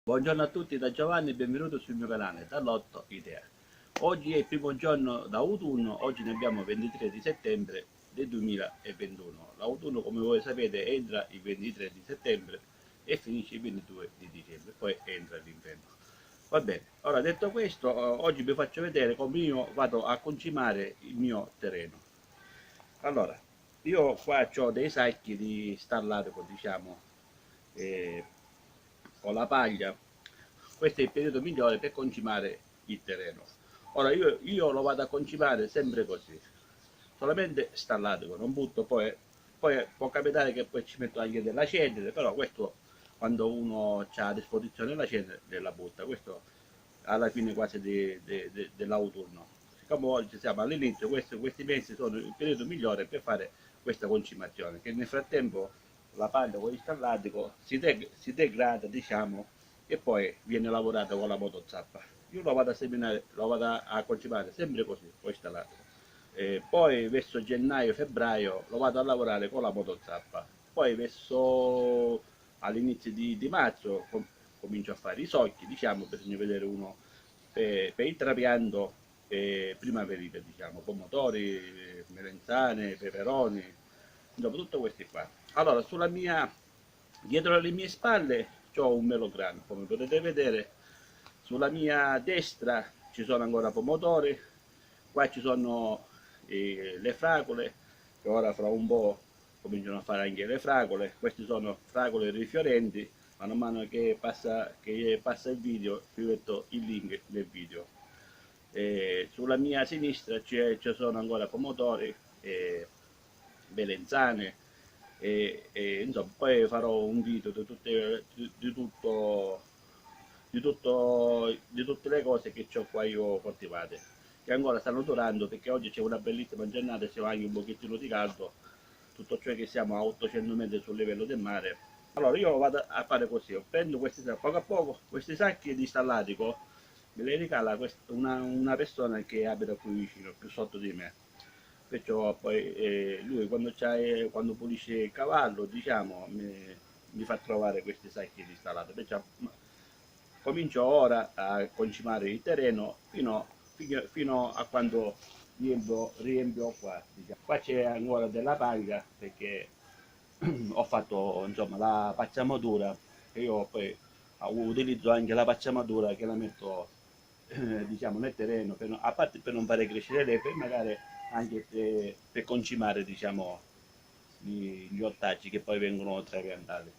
Buongiorno a tutti da Giovanni e benvenuto sul mio canale Dall'Otto Idea. Oggi è il primo giorno d'autunno, oggi ne abbiamo 23 di settembre del 2021. L'autunno, come voi sapete, entra il 23 di settembre e finisce il 22 di dicembre, poi entra l'inverno. Va bene, ora detto questo, oggi vi faccio vedere come io vado a concimare il mio terreno. Allora, io qua ho dei sacchi di stallatico, diciamo, eh, con la paglia. Questo è il periodo migliore per concimare il terreno. Ora io lo vado a concimare sempre così, solamente stallatico, non butto poi può capitare che poi ci metto anche della cenere, però questo quando uno ha a disposizione la cenere la butta, questo alla fine quasi dell'autunno. Siccome oggi siamo all'inizio, questi mesi sono il periodo migliore per fare questa concimazione, che nel frattempo la paglia con il stallatico si degrada, diciamo, e poi viene lavorata con la motozappa. Io lo vado a seminare, lo vado a concimare sempre così, con il stallatico. Poi verso gennaio-febbraio lo vado a lavorare con la motozappa. Poi verso all'inizio di marzo comincio a fare i socchi, diciamo, bisogna vedere uno per il trapianto primaverile, diciamo, pomodori, melenzane, peperoni, insomma, tutto questi qua. Allora, dietro alle mie spalle ho un melograno, come potete vedere, sulla mia destra ci sono ancora pomodori, qua ci sono le fragole, che ora fra un po' cominciano a fare anche le fragole, queste sono fragole rifiorenti, man mano che passa il video vi metto il link del video. Sulla mia sinistra ci sono ancora pomodori, melenzane, insomma poi farò un video di tutte le cose che ho qua io coltivate, che ancora stanno durando perché oggi c'è una bellissima giornata, c'è anche un pochettino di caldo, tutto ciò che siamo a 800 metri sul livello del mare. Allora io vado a fare così, prendo questi sacchi, poco a poco questi sacchi di stallatico me li regala una persona che abita qui vicino, più sotto di me. Perciò poi lui quando pulisce il cavallo, diciamo, mi fa trovare questi sacchi di stallate. Perciò comincio ora a concimare il terreno fino a quando riempio qua. Diciamo. Qua c'è ancora della paglia perché ho fatto insomma la pacciamatura e io poi utilizzo anche la pacciamatura che la metto diciamo nel terreno a parte per non fare crescere l'erba e magari anche per concimare diciamo gli ortaggi che poi vengono trapiantati.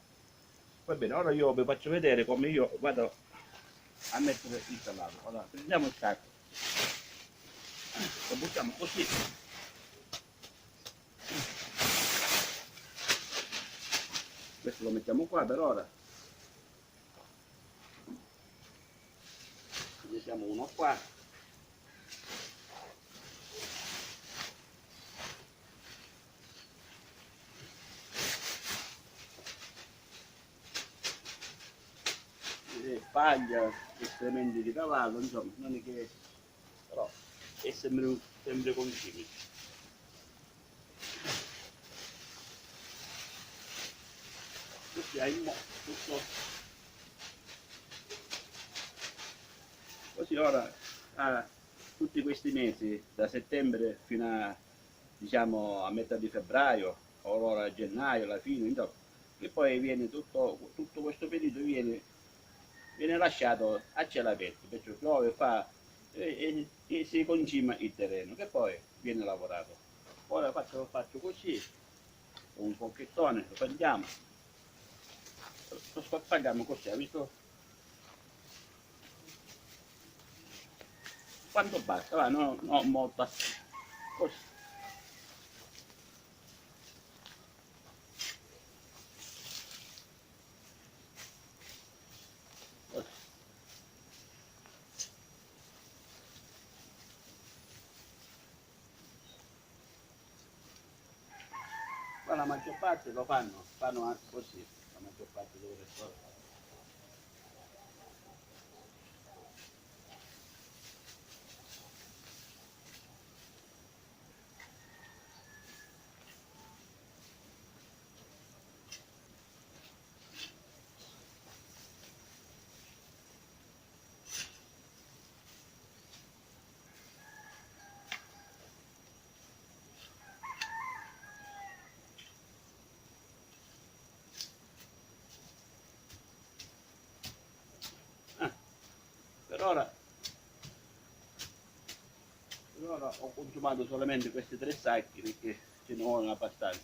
Va bene, ora io vi faccio vedere come io vado a mettere il salato. Allora, prendiamo il sacco, lo buttiamo così, questo lo mettiamo qua per ora, ne mettiamo uno qua, paglia, escrementi di cavallo, insomma, non è che però è sempre concimi. Così hai tutto. Così ora tutti questi mesi, da settembre fino a diciamo a metà di febbraio, o ora a gennaio, alla fine, insomma, che poi viene tutto questo periodo viene lasciato a cielo aperto, perciò piove e si concima il terreno, che poi viene lavorato. Ora lo faccio così, con un pocchettone, lo prendiamo, lo spappagliamo così, ha visto? Quanto basta, va, no molto, così. Così. Ma la maggior parte lo fanno anche così, la maggior parte delle persone. ho consumato solamente questi 3 sacchi perché ce ne vogliono abbastanza,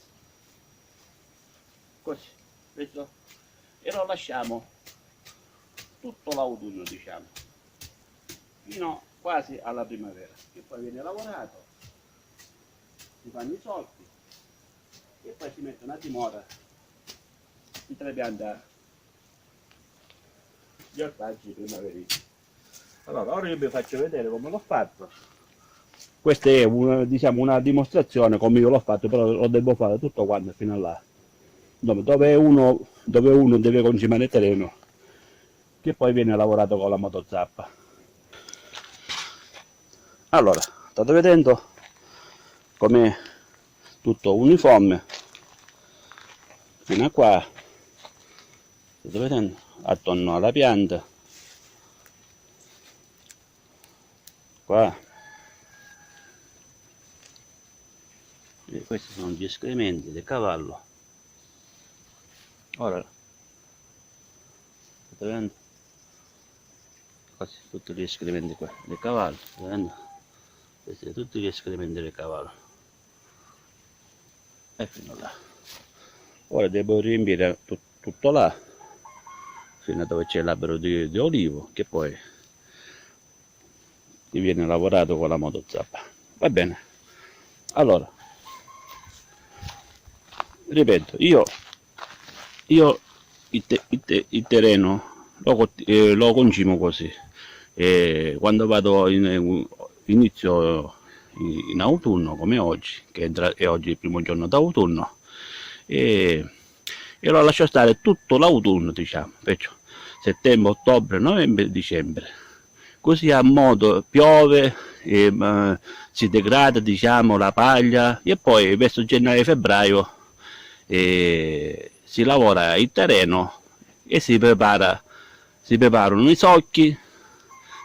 così, questo, e lo lasciamo tutto l'autunno, diciamo, fino quasi alla primavera, che poi viene lavorato, si fanno i solchi e poi si mette una dimora, si trapianta gli ortaggi primaverili. Allora, ora io vi faccio vedere come l'ho fatto. Questa è una, diciamo, una dimostrazione come io l'ho fatto, però lo devo fare tutto quanto fino a là. Dove uno deve concimare il terreno, che poi viene lavorato con la motozappa. Allora, state vedendo come tutto uniforme fino a qua, state vedendo, attorno alla pianta, qua, e questi sono gli escrementi del cavallo. Ora, state vedendo, questi tutti gli escrementi qua del cavallo, state vedendo? Questi sono tutti gli escrementi del cavallo, e fino là. Ora devo riempire tutto là fino a dove c'è l'albero di olivo, che poi viene lavorato con la motozappa. Va bene, allora ripeto, io il terreno lo concimo così, e quando vado inizio in autunno come oggi, che è oggi il primo giorno d'autunno, e lo lascio stare tutto l'autunno, diciamo, perciò settembre, ottobre, novembre, dicembre, così a modo piove, si degrada, diciamo, la paglia, e poi verso gennaio e febbraio si lavora il terreno e si preparano i socchi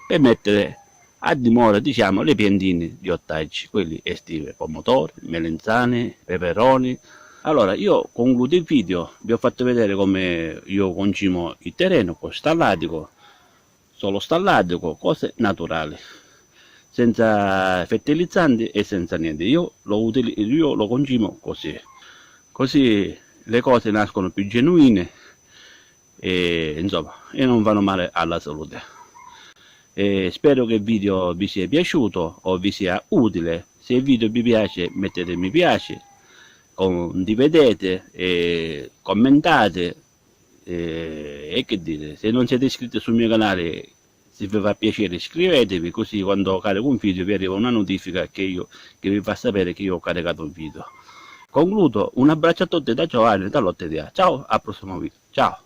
per mettere a dimora, diciamo, le piantine di ortaggi, quelli estivi, pomodori, melenzane, peperoni. Allora, io concludo il video, vi ho fatto vedere come io concimo il terreno con stallatico, solo stallatico, cose naturali, senza fertilizzanti e senza niente. Io lo concimo così le cose nascono più genuine e, insomma, e non fanno male alla salute. Spero che il video vi sia piaciuto o vi sia utile. Se il video vi piace, mettete mi piace, condividete, commentate, e che dire, se non siete iscritti sul mio canale, se vi fa piacere iscrivetevi, così quando carico un video vi arriva una notifica che vi fa sapere che io ho caricato un video. Concludo, un abbraccio a tutti da Giovanni da Lotte di A. Ciao, al prossimo video, ciao.